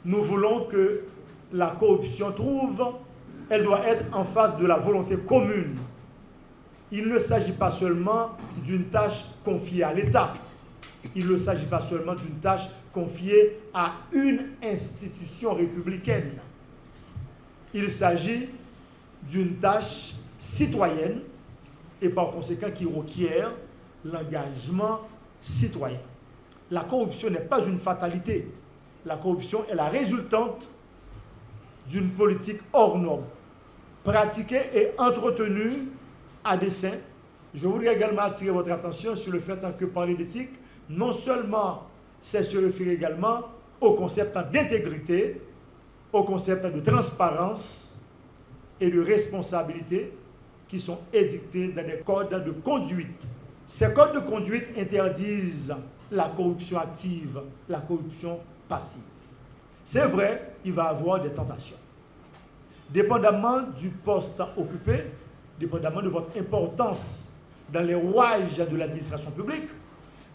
Nous voulons que la corruption elle doit être en face de la volonté commune. Il ne s'agit pas seulement d'une tâche confiée à l'État. Il ne s'agit pas seulement d'une tâche confiée à une institution républicaine. Il s'agit d'une tâche citoyenne et par conséquent qui requiert l'engagement citoyen. La corruption n'est pas une fatalité. La corruption est la résultante d'une politique hors norme, pratiquée et entretenue à dessein. Je voudrais également attirer votre attention sur le fait que parler d'éthique, non seulement c'est se référer également au concept d'intégrité, au concept de transparence et de responsabilité qui sont édictés dans des codes de conduite. Ces codes de conduite interdisent la corruption active, la corruption passive. C'est vrai, il va y avoir des tentations. Dépendamment du poste occupé, dépendamment de votre importance dans les rouages de l'administration publique,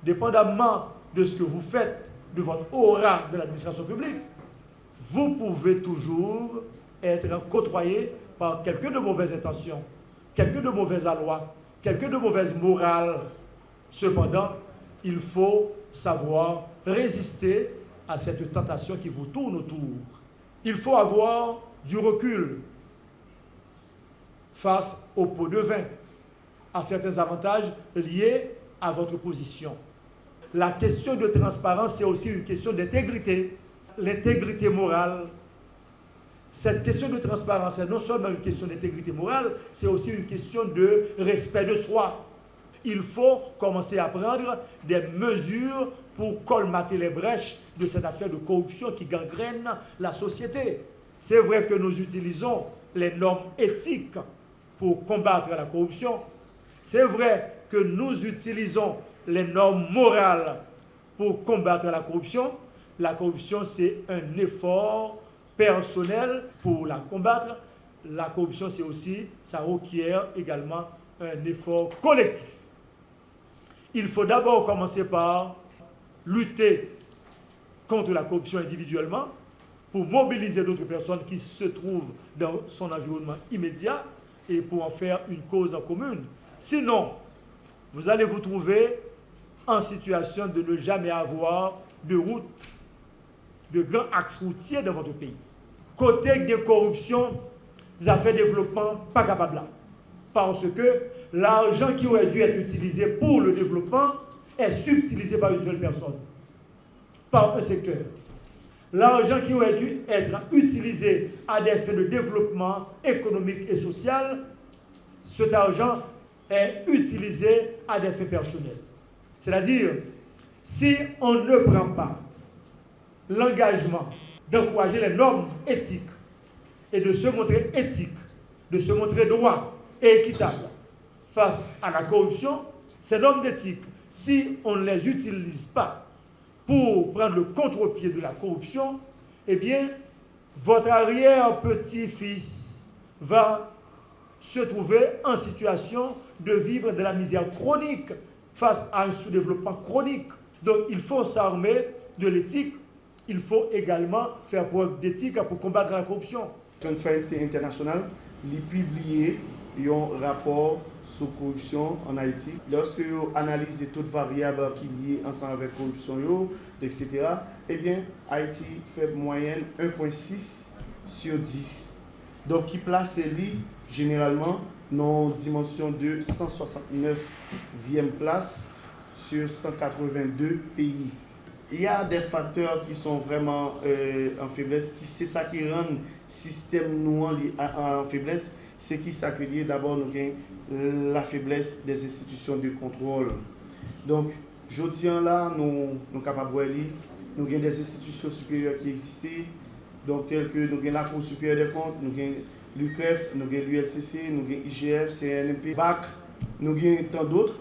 dépendamment de ce que vous faites, de votre aura de l'administration publique, vous pouvez toujours être côtoyé par quelques de mauvaises intentions, quelques de mauvaises lois, quelques de mauvaises morales. Cependant, il faut savoir résister à cette tentation qui vous tourne autour. Il faut avoir du recul face au pot de vin, à certains avantages liés à votre position. La question de transparence, c'est aussi une question d'intégrité, l'intégrité morale. Cette question de transparence est non seulement une question d'intégrité morale, c'est aussi une question de respect de soi. Il faut commencer à prendre des mesures pour colmater les brèches de cette affaire de corruption qui gangrène la société. C'est vrai que nous utilisons les normes éthiques pour combattre la corruption. C'est vrai que nous utilisons les normes morales pour combattre la corruption. La corruption, c'est un effort personnel pour la combattre. La corruption, c'est aussi, ça requiert également un effort collectif. Il faut d'abord commencer par lutter contre la corruption individuellement pour mobiliser d'autres personnes qui se trouvent dans son environnement immédiat et pour en faire une cause en commune. Sinon, vous allez vous trouver en situation de ne jamais avoir de route, de grands axes routiers dans votre pays. Côté de corruption, ça fait développement pas capable là. Parce que l'argent qui aurait dû être utilisé pour le développement est subtilisé par une seule personne, par un secteur. L'argent qui aurait dû être utilisé à des fins de développement économique et social, cet argent est utilisé à des fins personnelles. C'est-à-dire, si on ne prend pas l'engagement d'encourager les normes éthiques et de se montrer éthique, de se montrer droit et équitable face à la corruption, ces normes d'éthique, si on ne les utilise pas pour prendre le contre-pied de la corruption, eh bien, votre arrière-petit-fils va se trouver en situation de vivre de la misère chronique face à un sous-développement chronique. Donc, il faut s'armer de l'éthique. Il faut également faire preuve d'éthique pour combattre la corruption. Transparency International a publié un rapport sur la corruption en Haïti. Lorsque vous analysez toutes les variables qui sont liées ensemble avec la corruption, etc., eh bien, Haïti fait moyenne 1,6 sur 10. Donc, qui place lui généralement dans une dimension de 169e place sur 182 pays. Il y a des facteurs qui sont vraiment en faiblesse, c'est ça qui rend le système nous en faiblesse, c'est qui s'accueille d'abord nous la faiblesse des institutions de contrôle. Donc, je tiens là, nous sommes capables de voir, nous avons des institutions supérieures qui existent, donc telles que nous avons la Cour supérieure des comptes, nous avons l'UCREF, nous avons l'ULCC, nous avons IGF, CNMP, BAC, nous avons tant d'autres.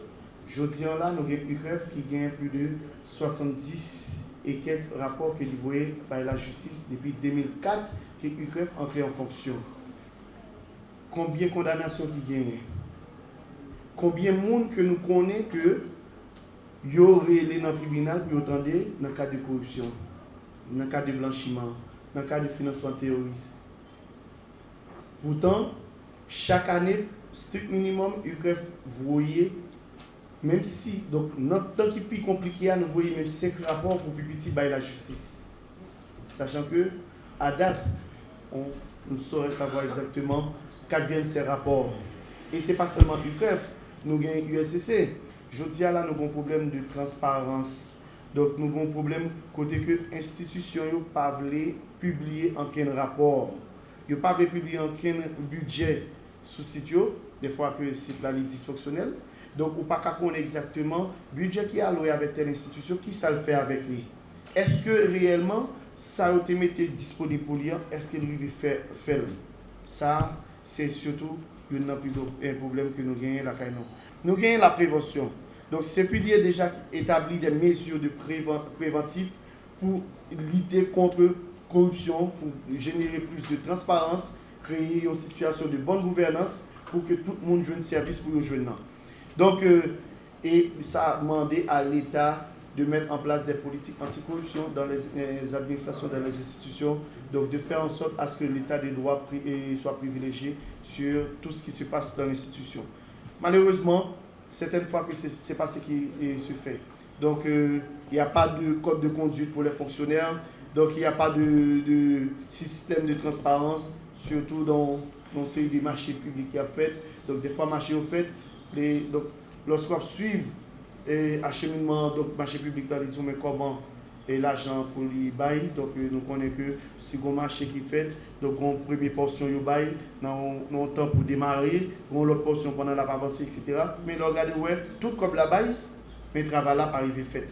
Je tiens là, nous avons l'UCREF qui gagne plus de 70 et quelques rapports que livrés par la justice depuis 2004 que l'UCREF est entré en fonction. Combien de condamnations qui gagnent? Combien de monde que nous connaissons que y aurait dans le tribunal pour attendre dans le cas de corruption, dans le cas de blanchiment, dans le cadre du financement terroriste. Pourtant, chaque année, strict minimum, UCREF voyait, même si, donc, notre temps qui est plus compliqué, nous voyons même 5 rapports pour petit bail la justice. Sachant que, à date, nous saurait savoir exactement qu'adviennent ces rapports. Et ce n'est pas seulement UCREF, nous avons USCC. Je dis là, nous avons un problème de transparence. Donc, nous avons un problème côté que l'institution n'a pas voulu publier aucun rapport. Il n'a pas publié aucun budget sous site, des fois que le site là est dysfonctionnel. Donc, on ne peut pas connaître exactement le budget qui est alloué avec telle institution, qui ça le fait avec lui. Est-ce que réellement, ça a été mis disponible pour lui? Est-ce qu'il lui fait faire? Ça, c'est surtout un problème que nous gagnons là. Nous gagnons la prévention. Donc, c'est puis déjà établi des mesures de préventif pour lutter contre la corruption, pour générer plus de transparence, créer une situation de bonne gouvernance pour que tout le monde joue un service pour le jouer. Donc, et ça a demandé à l'État de mettre en place des politiques anticorruption dans les administrations, dans les institutions, donc de faire en sorte à ce que l'État des droits soit privilégié sur tout ce qui se passe dans l'institution. Malheureusement, certaines fois que ce n'est pas ce qui se fait. Donc, il n'y a pas de code de conduite pour les fonctionnaires, donc il n'y a pas de système de transparence, surtout dans des marchés publics qui a fait. Donc, des fois, marché au fait, donc, lorsqu'on suit l'acheminement, donc marché public, dans les mais comment et l'argent pour les bails, donc nous connaissons que si on marché qui fait, donc on première portion du bail, dans un temps pour démarrer, on l'autre portion pendant la avancée, etc. Mais regardez, ouais, tout comme la bail, mais le travail là pas arrivé fait.